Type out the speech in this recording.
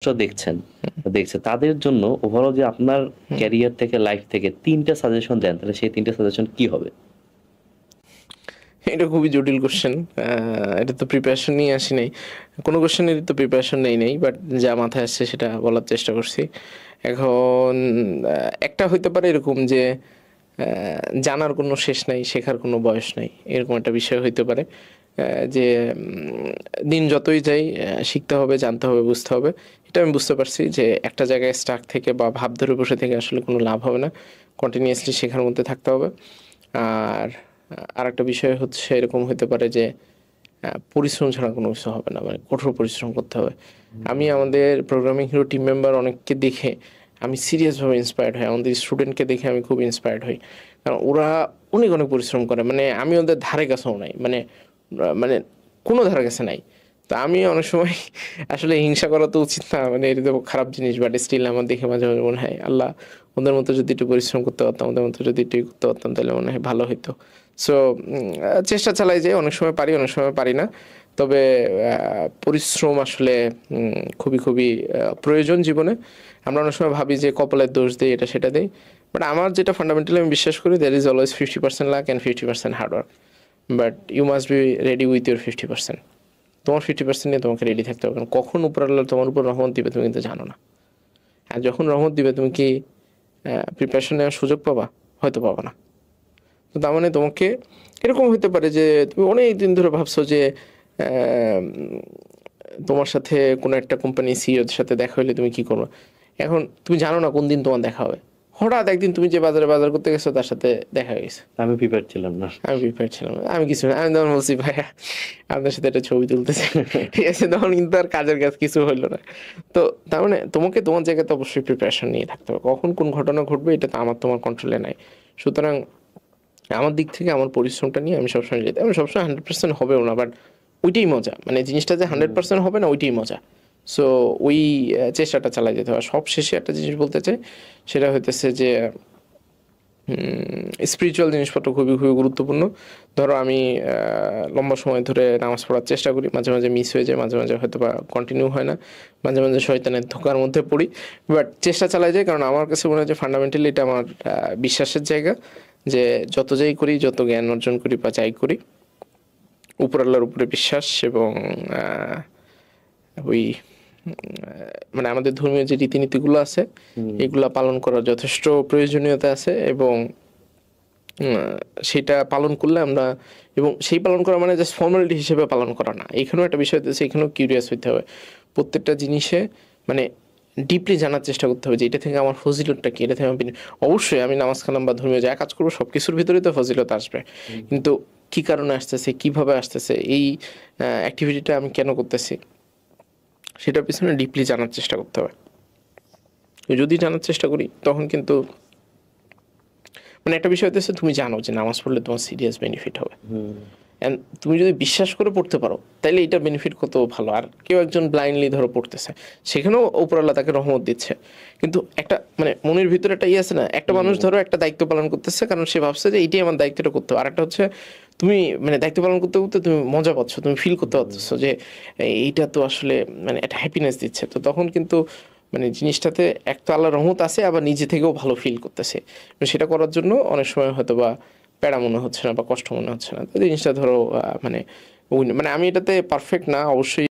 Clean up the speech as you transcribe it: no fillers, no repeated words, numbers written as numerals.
দেখছেন দেখছে তাদের জন্য ওভারঅল যে আপনার ক্যারিয়ার থেকে লাইফ থেকে 3টা সাজেশন দেন, তাহলে সেই 3টা সাজেশন কি হবে? এটা খুবই জটিল কোশ্চেন। এটা তো প্রিপারেশন নিয়ে আসি নাই, কোনো কোশ্চেনেরই তো প্রিপারেশন নেই নেই, বাট যা মাথায় আসছে সেটা বলার চেষ্টা করছি। এখন একটা হইতে পারে এরকম যে জানার কোনো শেষ নাই, শেখার কোনো বয়স নাই, এরকম একটা বিষয় হইতে পারে। যে দিন যতই যাই শিখতে হবে, জানতে হবে, বুঝতে হবে। এটা আমি বুঝতে পারছি যে একটা জায়গায় স্টাক থেকে বা ভাব ধরে বসে থেকে আসলে কোনো লাভ হবে না, কন্টিনিউয়াসলি শেখার মধ্যে থাকতে হবে। আর আরেকটা বিষয় হচ্ছে এরকম হতে পারে যে পরিশ্রম ছাড়া কোনো কিছু হবে না, মানে কঠোর পরিশ্রম করতে হবে। আমি আমাদের প্রোগ্রামিং হিরো টিম মেম্বার অনেককে দেখে আমি সিরিয়াসভাবে ইন্সপায়ার্ড হই, আমাদের স্টুডেন্টকে দেখে আমি খুব ইন্সপায়ার্ড হই, কারণ ওরা অনেক অনেক পরিশ্রম করে। মানে আমি ওদের ধারে কাছেও নাই, মানে কোনো ধারে কাছে নাই। তো আমি অনেক সময় আসলে হিংসা করা তো উচিত না, মানে এটা তো খারাপ জিনিস, বাট স্টিল আমার দেখে মাঝে মাঝে মনে হয় আল্লাহ, ওদের মতো যদি একটু পরিশ্রম করতে পারতাম, ওদের মতো যদি একটু করতে পারতাম, তাহলে মনে হয় ভালো হইতো। সো চেষ্টা চালাই যে অনেক সময় পারি, অনেক সময় পারি না। তবে পরিশ্রম আসলে খুবই খুবই প্রয়োজন জীবনে। আমরা অনেক সময় ভাবি যে কপালের দোষ দেই, এটা সেটা দেই, বাট আমার যেটা ফান্ডামেন্টালি আমি বিশ্বাস করি, there is always 50% luck and 50% hard work. But you must be ready with your 50%। তোমার 50% নিয়ে তোমাকে রেডি থাকতে হবে, কারণ কখন উপর আল্লাহ তোমার উপর রহমত দিবে তুমি কিন্তু জানো না। আর যখন রহমত দিবে তুমি কি প্রিপারেশন নেওয়ার সুযোগ পাবা? হয়তো পাবা না। তো তার মানে তোমাকে এরকম হতে পারে যে তুমি অনেক দিন ধরে ভাবছো যে তোমার সাথে কোনো একটা কোম্পানি সিইওর সাথে দেখা হলে তুমি কি করবে। এখন তুমি জানো না কোন দিন তোমার দেখা হবে, হঠাৎ একদিন তুমি যে বাজারে বাজার করতে গেছো তার সাথে দেখা হয়ে গেছে। আমি প্রিপেয়ার ছিলাম না। আমি প্রিপেয়ার ছিলাম না, আমি কিছু না, আমি তখন বলছি ভাইয়া আপনার সাথে একটা ছবি তুলতেছি, ঠিক আছে, তখন কিন্তু আর কাজের কাজ কিছু হইলো না। তো তার মানে তোমাকে তোমার জায়গাতে অবশ্যই প্রিপারেশন নিয়ে থাকতে হবে, কখন কোন ঘটনা ঘটবে এটা তো আমার তোমার কন্ট্রোলে নাই। সুতরাং আমার দিক থেকে আমার পরিশ্রমটা নিয়ে আমি সবসময় যেতে, আমি সবসময় 100% হবেও না, বাট ওইটাই মজা, মানে জিনিসটা যে 100% হবে না ওইটাই মজা। সো ওই চেষ্টাটা চালাই যেতে হবে। সব শেষে একটা জিনিস বলতে চাই, সেটা হইতেছে যে স্পিরিচুয়াল জিনিসপত্র খুবই খুবই গুরুত্বপূর্ণ। ধরো আমি লম্বা সময় ধরে নামাজ পড়ার চেষ্টা করি, মাঝে মাঝে মিস হয়ে যায়, মাঝে মাঝে হয়তো বা কন্টিনিউ হয় না, মাঝে মাঝে শয়তানের ধোকার মধ্যে পড়ি, বাট চেষ্টা চালাই যায়, কারণ আমার কাছে মনে হয় যে ফান্ডামেন্টালি এটা আমার বিশ্বাসের জায়গা, যে যত যাই করি, যত জ্ঞান অর্জন করি বা যাই করি, উপর আল্লাহর উপরে বিশ্বাস এবং ওই মানে আমাদের ধর্মীয় যে রীতিনীতিগুলো আছে এগুলা পালন করার যথেষ্ট প্রয়োজনীয়তা আছে। এবং সেটা পালন করলে আমরা, এবং সেই পালন করা মানে জাস্ট ফর্মালিটি হিসেবে পালন করা না, এখানেও একটা বিষয় আছে, এখানেও কিউরিয়াস হইতে হবে প্রত্যেকটা জিনিসে, মানে ডিপলি জানার চেষ্টা করতে হবে যে এটা থেকে আমার ফজিলতটা কি, এটা থেকে আমি অবশ্যই আমি নামাজ কালাম বা ধর্মীয় যা কাজ করবো সব কিছুর ভিতরেই তো ফজিলত আসবে, কিন্তু কি কারণে আসতেছে, কিভাবে আসতেছে, এই অ্যাক্টিভিটিটা আমি কেন করতেছি, সেটার পিছনে ডিপলি জানার চেষ্টা করতে হবে। যদি জানার চেষ্টা করি তখন কিন্তু, মানে একটা বিষয় হচ্ছে তুমি জানো যে নামাজ পড়লে তোমার সিরিয়াস বেনিফিট হবে, অ্যান্ড তুমি যদি বিশ্বাস করে পড়তে পারো তাহলে এটা বেনিফিট কত ভালো। আর কেউ একজন ব্লাইন্ডলি ধরো পড়তেছে, সেখানেও উপরওয়ালা তাকে রহমত দিচ্ছে, কিন্তু একটা মানে মনের ভিতরে একটা ইয়ে আছে না, একটা মানুষ ধরো একটা দায়িত্ব পালন করতেছে কারণ সে ভাবছে যে এইটাই আমার দায়িত্বটা করতে হবে, আর একটা হচ্ছে তুমি মানে দায়িত্ব পালন করতে করতে তুমি মজা পাচ্ছ, তুমি ফিল করতে পারতেছো যে এইটা তো আসলে মানে একটা হ্যাপিনেস দিচ্ছে, তো তখন কিন্তু মানে জিনিসটাতে এক তো আল্লাহর রহমত আছে, আবার নিজে থেকেও ভালো ফিল করতেছে। সেটা করার জন্য অনেক সময় হয়তো বা প্যারা মনে হচ্ছে না বা কষ্ট মনে হচ্ছে না, তো জিনিসটা ধরো মানে মানে আমি এটাতে পারফেক্ট না অবশ্যই।